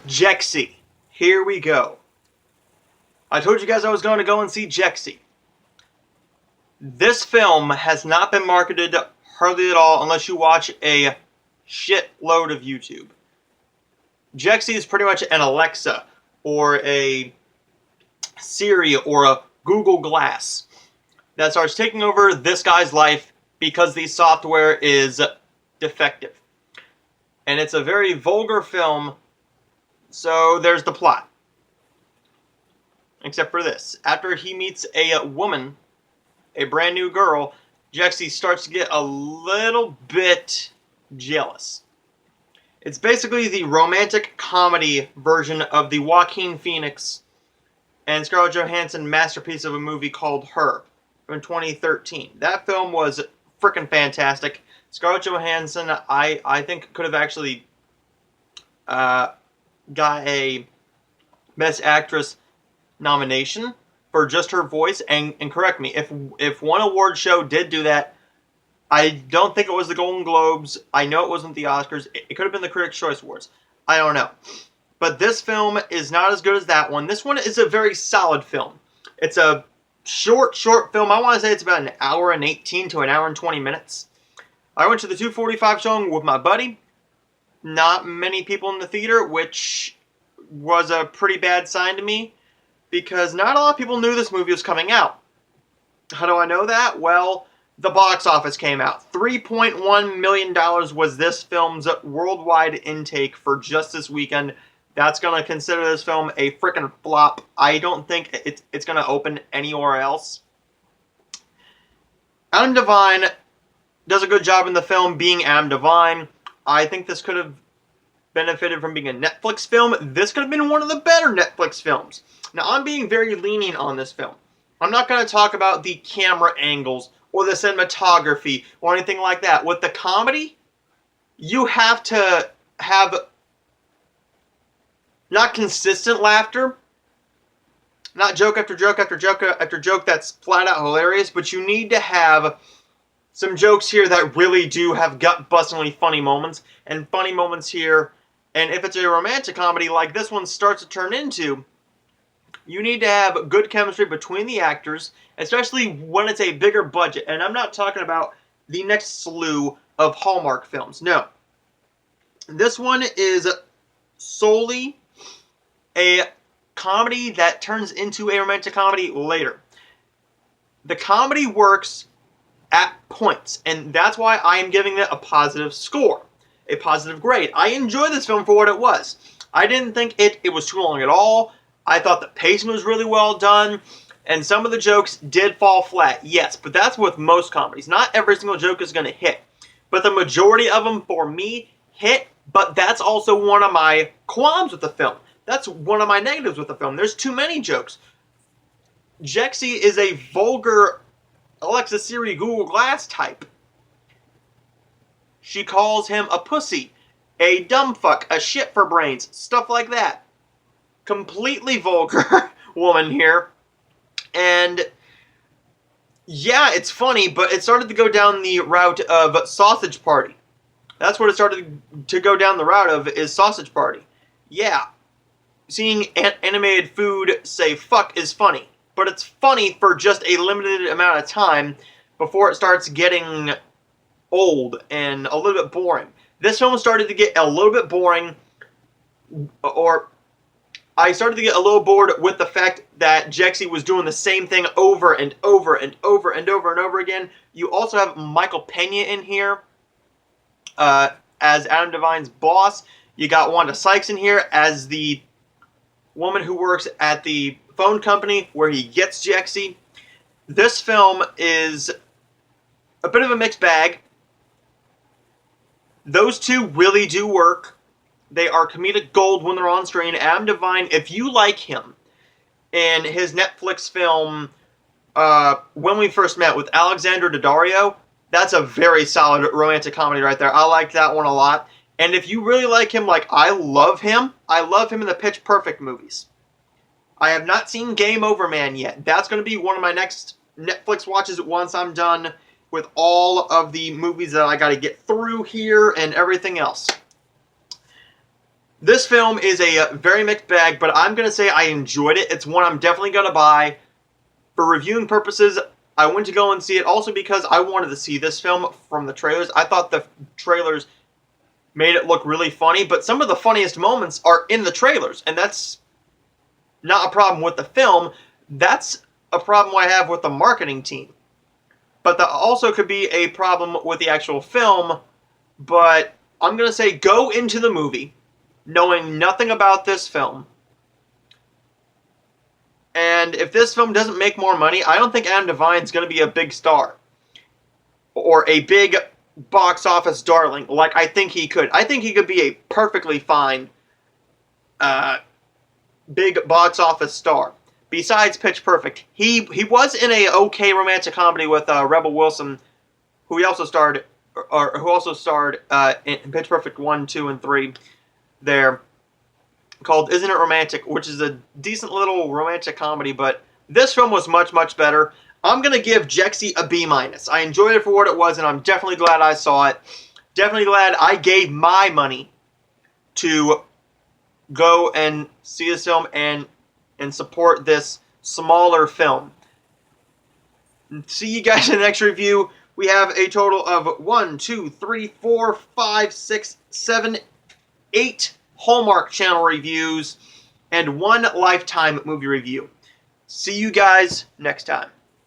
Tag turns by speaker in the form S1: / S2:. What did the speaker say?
S1: Jexi. Here we go. I told you guys I was going to go and see Jexi. This film has not been marketed hardly at all unless you watch a shitload of YouTube. Jexi is pretty much an Alexa or a Siri or a Google Glass that starts taking over this guy's life because the software is defective. And it's a very vulgar film, so there's the plot. Except for this. After he meets a woman, a brand new girl, Jexi starts to get a little bit jealous. It's basically the romantic comedy version of the Joaquin Phoenix and Scarlett Johansson masterpiece of a movie called Her from 2013. That film was freaking fantastic. Scarlett Johansson, I think, could have actually got a Best Actress nomination for just her voice. And correct me, if one award show did do that, I don't think it was the Golden Globes. I know it wasn't the Oscars. It could have been the Critics' Choice Awards. I don't know. But this film is not as good as that one. This one is a very solid film. It's a short film. I want to say it's about an hour and 18 to an hour and 20 minutes. I went to the 2:45 showing with my buddy. Not many people in the theater, which was a pretty bad sign to me, because not a lot of people knew this movie was coming out. How do I know that? Well, the box office came out. $3.1 million was this film's worldwide intake for just this weekend. That's going to consider this film a freaking flop. I don't think it's going to open anywhere else. Adam Devine does a good job in the film being Adam Devine. I think this could have benefited from being a Netflix film. This could have been one of the better Netflix films. Now, I'm being very lenient on this film. I'm not going to talk about the camera angles or the cinematography or anything like that. With the comedy, you have to have not consistent laughter, not joke after joke after joke after joke that's flat out hilarious, but you need to have some jokes here that really do have gut-bustingly funny moments, and funny moments here. And if it's a romantic comedy like this one starts to turn into, you need to have good chemistry between the actors, especially when it's a bigger budget. And I'm not talking about the next slew of Hallmark films. No. This one is solely a comedy that turns into a romantic comedy later. The comedy works at points, and that's why I am giving it a positive score, a positive grade. I enjoyed this film for what it was. I didn't think it was too long at all. I thought the pacing was really well done, and some of the jokes did fall flat, yes, but that's with most comedies. Not every single joke is going to hit, but the majority of them, for me, hit, but that's also one of my qualms with the film. That's one of my negatives with the film. There's too many jokes. Jexi is a vulgar Alexa, Siri, Google Glass type. She calls him a pussy, a dumb fuck, a shit for brains, stuff like that. Completely vulgar woman here. And yeah, it's funny, but it started to go down the route of Sausage Party. That's what it started to go down the route of, is Sausage Party. Yeah, seeing animated food say fuck is funny. But it's funny for just a limited amount of time before it starts getting old and a little bit boring. This film started to get a little bit boring, or I started to get a little bored with the fact that Jexi was doing the same thing over and over and over and over and over again. You also have Michael Pena in here as Adam Devine's boss. You got Wanda Sykes in here as the woman who works at the phone company where he gets Jexi. This film is a bit of a mixed bag. Those two really do work. They are comedic gold when they're on screen. Adam Devine, if you like him, in his Netflix film When We First Met with Alexandra Daddario, that's a very solid romantic comedy right there. I like that one a lot. And if you really like him, like I love him in the Pitch Perfect movies. I have not seen Game Over Man yet. That's going to be one of my next Netflix watches once I'm done with all of the movies that I got to get through here and everything else. This film is a very mixed bag, but I'm going to say I enjoyed it. It's one I'm definitely going to buy. For reviewing purposes, I went to go and see it also because I wanted to see this film from the trailers. I thought the trailers made it look really funny, but some of the funniest moments are in the trailers, and that's not a problem with the film. That's a problem I have with the marketing team. But that also could be a problem with the actual film, but I'm going to say go into the movie knowing nothing about this film. And if this film doesn't make more money, I don't think Adam Devine's going to be a big star. Or a big box office darling, like I think he could. I think he could be a perfectly fine big box office star. Besides Pitch Perfect. He was in a okay romantic comedy with Rebel Wilson, who he also starred, or who also starred in Pitch Perfect 1, 2, and 3 there, called Isn't It Romantic, which is a decent little romantic comedy, but this film was much, much better. I'm going to give Jexi a B-. I enjoyed it for what it was, and I'm definitely glad I saw it. Definitely glad I gave my money to go and see this film and support this smaller film. See you guys in the next review. We have a total of 1, 2, 3, 4, 5, 6, 7, 8 Hallmark Channel reviews and 1 Lifetime movie review. See you guys next time.